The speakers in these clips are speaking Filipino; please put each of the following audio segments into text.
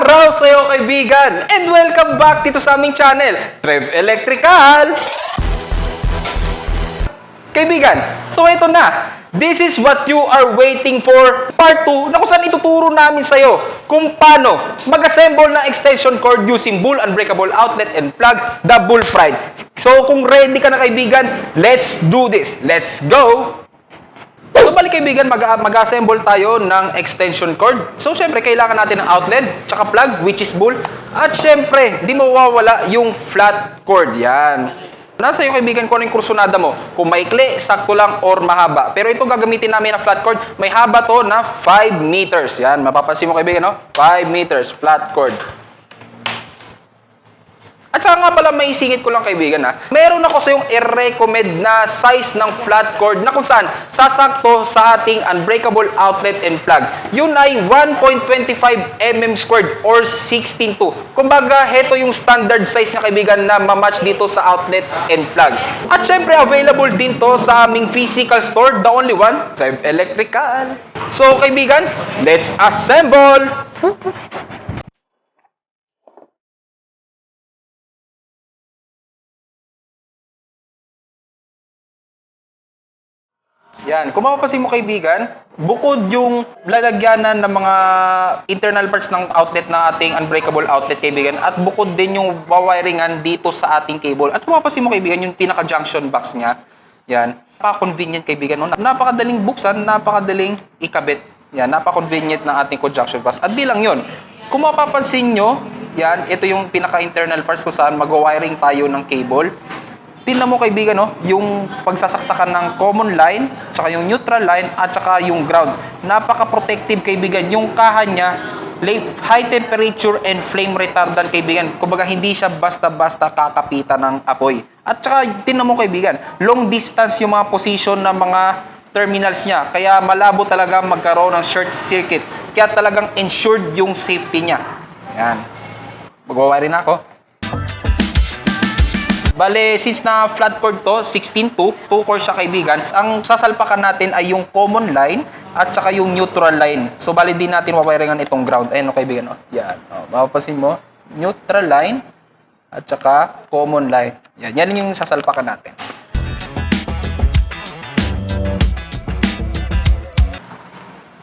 araw sa iyo kaibigan and welcome back dito sa aming channel, Trev Electrical! Kaibigan, so ito na. This is what you are waiting for, part 2, na kung saan ituturo namin sa iyo kung paano mag-assemble ng extension cord using bull unbreakable outlet and plug the bull pride. So kung ready ka na kaibigan, let's do this. Let's go! So balik kaibigan, mag-assemble tayo ng extension cord. So syempre kailangan natin ng outlet, tsaka plug, which is bull. At syempre, di mawawala yung flat cord. Yan. Nasa iyo kaibigan kung ano yung kursunada mo. Kung maikli, sakto lang, or mahaba. Pero ito gagamitin namin na flat cord. May haba to na 5 meters. Yan, mapapansin mo kaibigan, no? 5 meters, flat cord. At saka nga pala may isingit ko lang kaibigan ha. Meron ako sa yung i-recommend na size ng flat cord na kung saan sasakto sa ating unbreakable outlet and plug. Yun ay 1.25 mm squared or 16.2. Kumbaga, heto yung standard size na kaibigan na mamatch dito sa outlet and plug. At syempre, available din to sa aming physical store, the only one, Trev Electrical. So kaibigan, let's assemble! Yan, kung mapapansin mo kaibigan, bukod yung lalagyanan ng mga internal parts ng outlet ng ating unbreakable outlet kaibigan, at bukod din yung wawiringan dito sa ating cable. At kung mapapansin mo kaibigan, yung pinaka-junction box niya, yan, napaka-convenient kaibigan. No? Napakadaling buksan, napakadaling ikabit. Yan, napaka-convenient ng ating junction box. At di lang yun, kung mapapansin nyo, yan, ito yung pinaka-internal parts kung saan mag-wiring tayo ng cable. Tingnan mo kaibigan, no? Yung pagsasaksakan ng common line, tsaka yung neutral line, at tsaka yung ground. Napaka-protective kaibigan. Yung kaha niya, high temperature and flame retardant kaibigan. Kumbaga hindi siya basta-basta kakapitan ng apoy. At tsaka tingnan mo kaibigan, long distance yung mga position ng mga terminals niya. Kaya malabo talaga magkaroon ng short circuit. Kaya talagang ensured yung safety niya. Yan. Mag-wire na ako. Bale, since na flat cord to, 16.2, 2 core siya kaibigan, ang sasalpakan natin ay yung common line at saka yung neutral line. So, bale din natin wawiringan itong ground. Ayan o kaibigan, o. Yan. O, mapapansin mo, neutral line at saka common line. Yan, yan yung sasalpakan natin.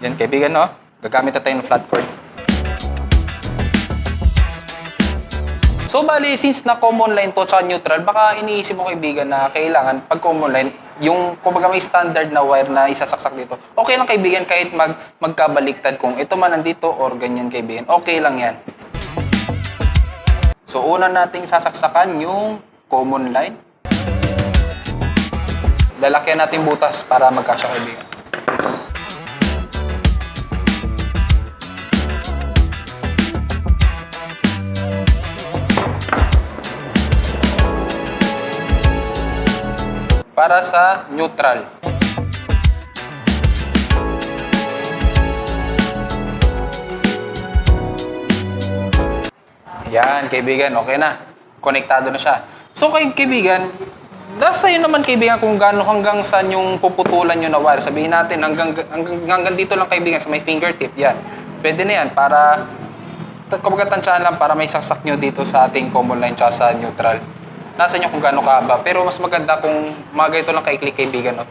Yan kaibigan, o. Gagamit na tayo ng flat cord. So, bali, since na common line to tsaka neutral, baka iniisip mo kaibigan na kailangan, pag common line, yung kumbaga may standard na wire na isasaksak dito. Okay lang kaibigan kahit magkabaliktad kung ito man nandito or ganyan kaibigan. Okay lang yan. So, una nating sasaksakan yung common line. Lalakyan natin butas para magkasya kaibigan. Para sa neutral. Yan, kaibigan, okay na. Konektado na siya. So, kaibigan, nasa iyo naman kaibigan kung gaano hanggang saan yung puputulan nyo na wire. Sabihin natin, hanggang dito lang kaibigan sa may fingertip. Yan. Pwede na yan para, kumbaga tansyahan lang para may saksak nyo dito sa ating common line tsaka sa neutral. Nasa inyo kung gaano kahaba. Pero mas maganda kung mga ganito lang kay-click kaibigan. No?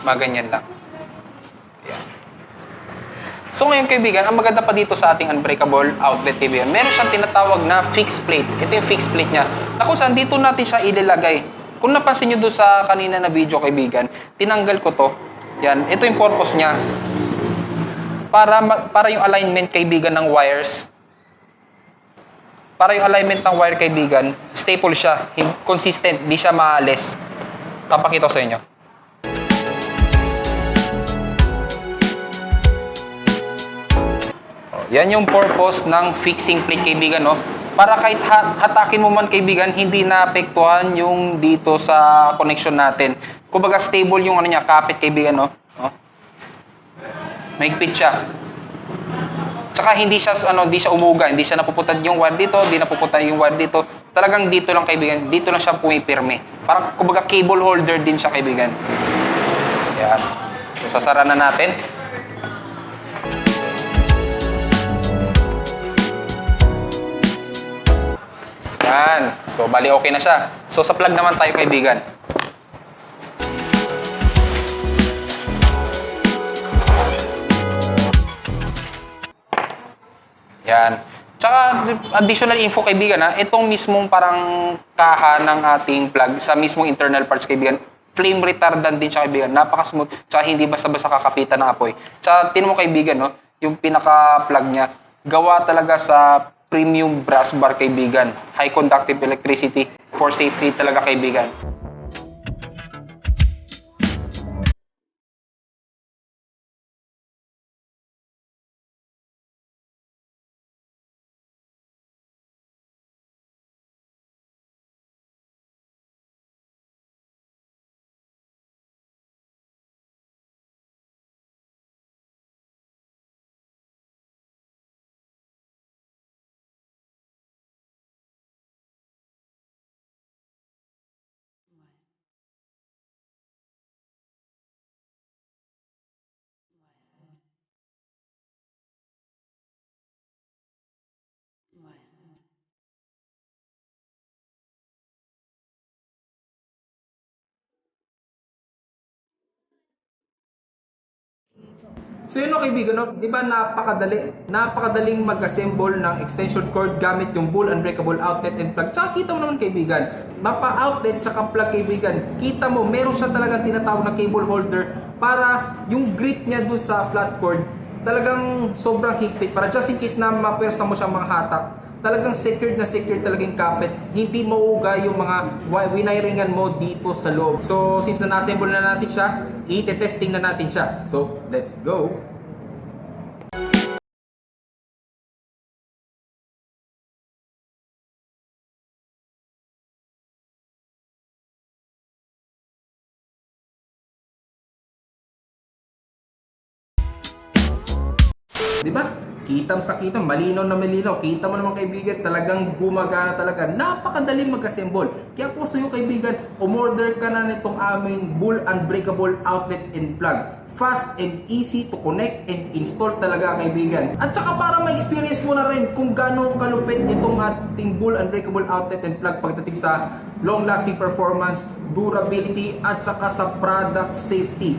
Mga ganyan lang. Ayan. So ngayon kaibigan, ang maganda pa dito sa ating unbreakable outlet kaibigan, meron siyang tinatawag na fixed plate. Ito yung fixed plate niya. Na kung saan dito natin siya ilalagay. Kung napansin nyo doon sa kanina na video kaibigan, tinanggal ko to. Yan. Ito yung purpose niya. Para yung alignment kaibigan ng wires. Para yung alignment ng wire kaibigan, staple siya, consistent, di siya maalis. Papakita ko sa inyo. Yan yung purpose ng fixing plate kaibigan, no? Para kahit hatakin mo man kaibigan, hindi naapektuhan yung dito sa connection natin. Kumbaga stable yung ano niya, kapit kaibigan, no? Mahigpit siya. Tsaka hindi siya umuga, hindi siya napuputad yung wire dito, hindi napuputad yung wire dito. Talagang dito lang kaibigan, dito lang siya pumipirme. Parang kumbaga cable holder din siya kaibigan. Yan. So sasara na natin. Yan. So, bali okay na siya. So, sa plug naman tayo, kaibigan. Yan. Tsaka, additional info, kaibigan, ha? Itong mismong parang kaha ng ating plug sa mismong internal parts, kaibigan, flame retardant din siya, kaibigan. Napaka-smooth. Tsaka hindi basta-basta kakapitan ng apoy. Tsaka, tinan mo, kaibigan, no? Yung pinaka-plug niya, gawa talaga sa premium brass bar, kaibigan. High conductive electricity for safety talaga, kaibigan. So yun o kaibigan, no? Di ba napakadaling mag-assemble ng extension cord gamit yung bull unbreakable outlet and plug. Tsaka kita mo naman kaibigan, mapa-outlet tsaka plug kaibigan, kita mo meron siya talagang tinatawag na cable holder para yung grip niya dun sa flat cord talagang sobrang higpit para just in case na mapersa mo siyang mga hatak, talagang secured na secured talaga yung kapit, hindi mauuga yung mga winiringan mo dito sa loob. So since na na-assemble na natin siya, i-testing na natin siya. So let's go! Di ba? Kita sa kita, malinaw na malinaw. Kita mo naman kaibigan, talagang gumagana talaga. Napakadali mag-assemble. Kaya po sa iyo kaibigan, umorder ka na nitong aming bull unbreakable outlet and plug. Fast and easy to connect and install talaga kaibigan. At saka para ma-experience mo na rin kung gaano kalupit itong ating bull unbreakable outlet and plug pagdating sa long-lasting performance, durability, at saka sa product safety.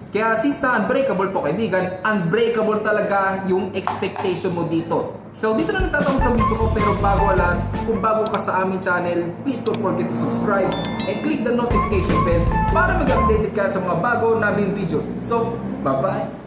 Kaya since na unbreakable to kaibigan, unbreakable talaga yung expectation mo dito. So dito na nagtatapos sa video ko, pero bago wala, kung bago ka sa aming channel, please don't forget to subscribe and click the notification bell para mag-updated ka sa mga bago naming videos. So, bye-bye!